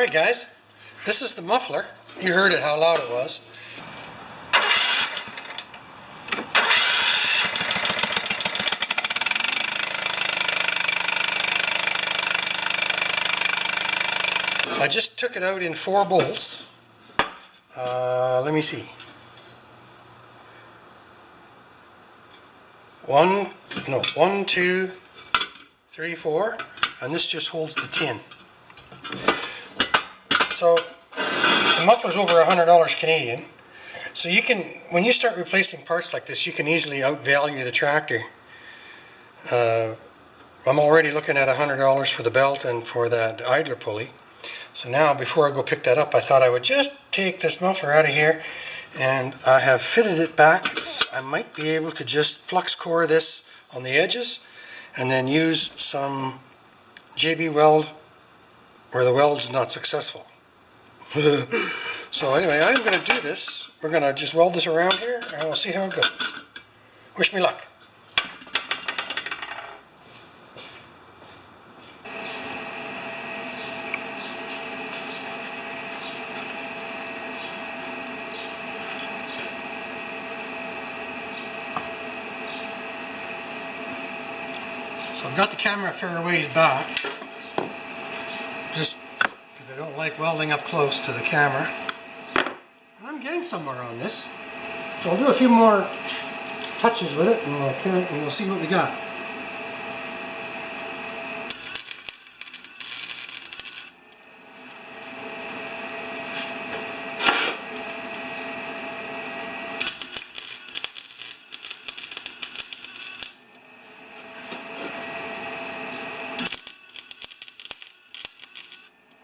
Alright guys, this is the muffler. You heard it, how loud it was. I just took it out in 4 bolts. Let me see. 1, 2, 3, 4, and this just holds the tin. So the muffler's over $100 Canadian. So you can, when you start replacing parts like this, you can easily outvalue the tractor. I'm already looking at $100 for the belt and for that idler pulley. So now, before I go pick that up, I thought I would just take this muffler out of here, and I have fitted it back. I might be able to just flux core this on the edges and then use some JB Weld where the weld's not successful. So anyway, I'm going to do this. We're going to just weld this around here and we'll see how it goes. Wish me luck. So I've got the camera a fair ways back, just because I don't like welding up close to the camera. And I'm getting somewhere on this. So I'll do a few more touches with it and we'll see what we got.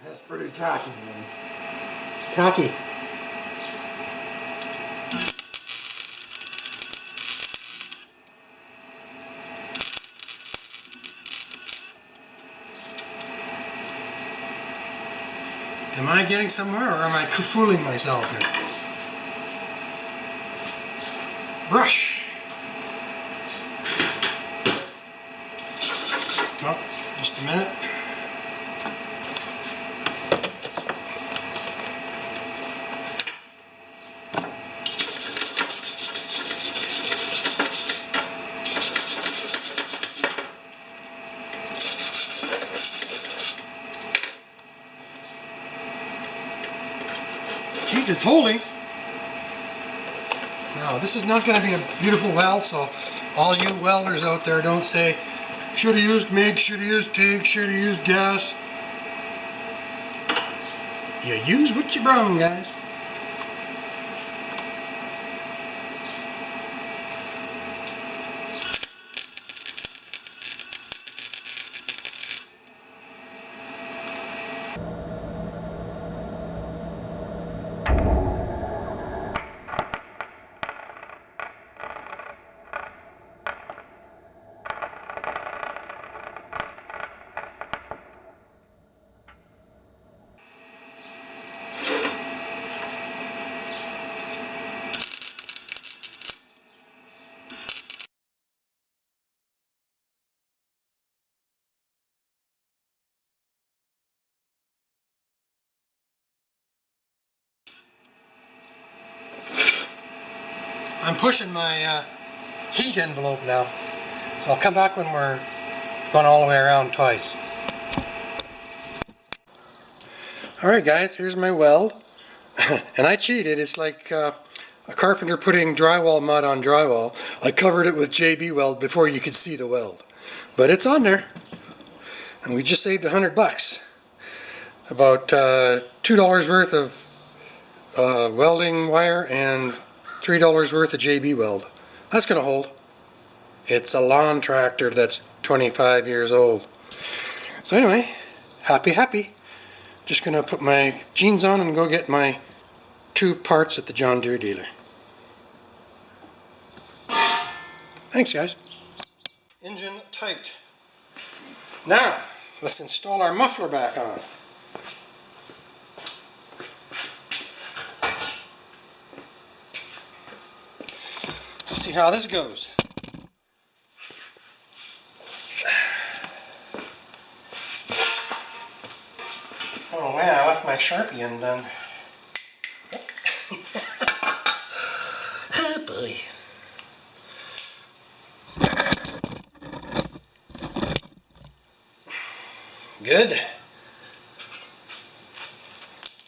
That's pretty tacky, man. Tacky. Am I getting somewhere, or am I fooling myself here? Brush. Oh, just a minute. Jeez, it's holding. Now, this is not going to be a beautiful weld, so all you welders out there don't say, should have used MIG, should have used TIG, should have used gas. You use what you brung, guys. I'm pushing my heat envelope now, so I'll come back when we're going all the way around twice. Alright guys, here's my weld, and I cheated. It's like a carpenter putting drywall mud on drywall. I covered it with JB Weld before you could see the weld, but it's on there, and we just saved $100. About $2 worth of welding wire and $3 worth of JB Weld. That's going to hold. It's a lawn tractor that's 25 years old. So anyway, happy. Just going to put my jeans on and go get my 2 parts at the John Deere dealer. Thanks guys. Engine tight. Now, let's install our muffler back on. Let's see how this goes. Oh man, I left my Sharpie undone. Oh boy. Good.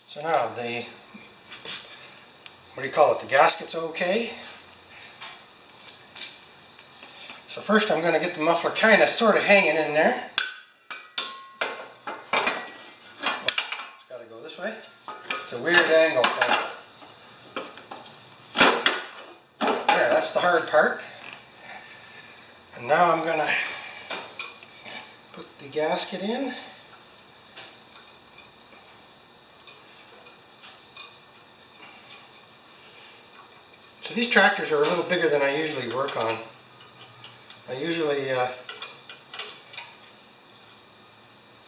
So now the, what do you call it, the gasket's okay. So first I'm going to get the muffler kind of sort of hanging in there. Oh, it's got to go this way. It's a weird angle thing. There, that's the hard part. And now I'm going to put the gasket in. So these tractors are a little bigger than I usually work on. I usually,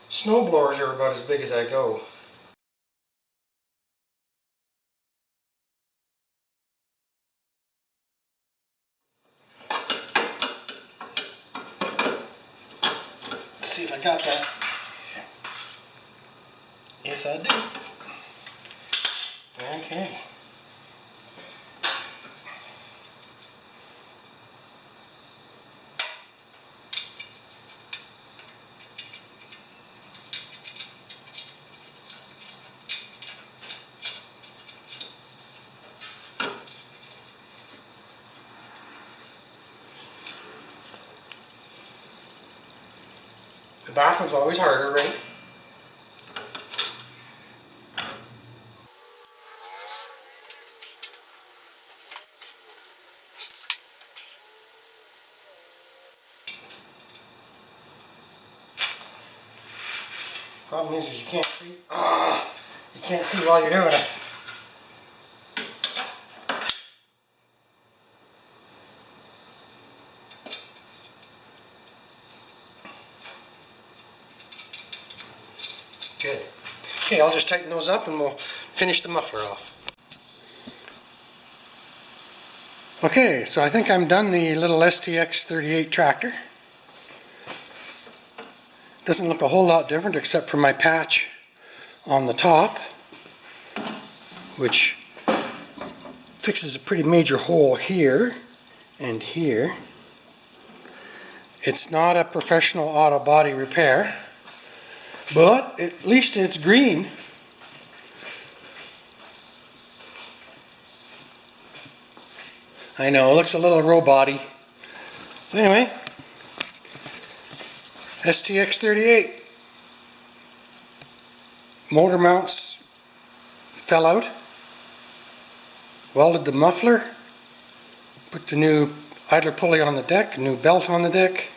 snow blowers are about as big as I go. Let's see if I got that. Yes, I do. Okay. The back one's always harder, right? Problem is you can't see. You can't see while you're doing it. Good. Okay, I'll just tighten those up and we'll finish the muffler off. Okay, so I think I'm done the little STX38 tractor. Doesn't look a whole lot different except for my patch on the top, which fixes a pretty major hole here and here. It's not a professional auto body repair, but at least it's green. I know, it looks a little robot-y. So anyway, STX38. Motor mounts fell out. Welded the muffler. Put the new idler pulley on the deck, new belt on the deck.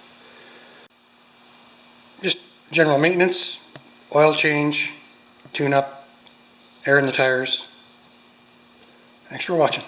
Just general maintenance, oil change, tune up, air in the tires. Thanks for watching.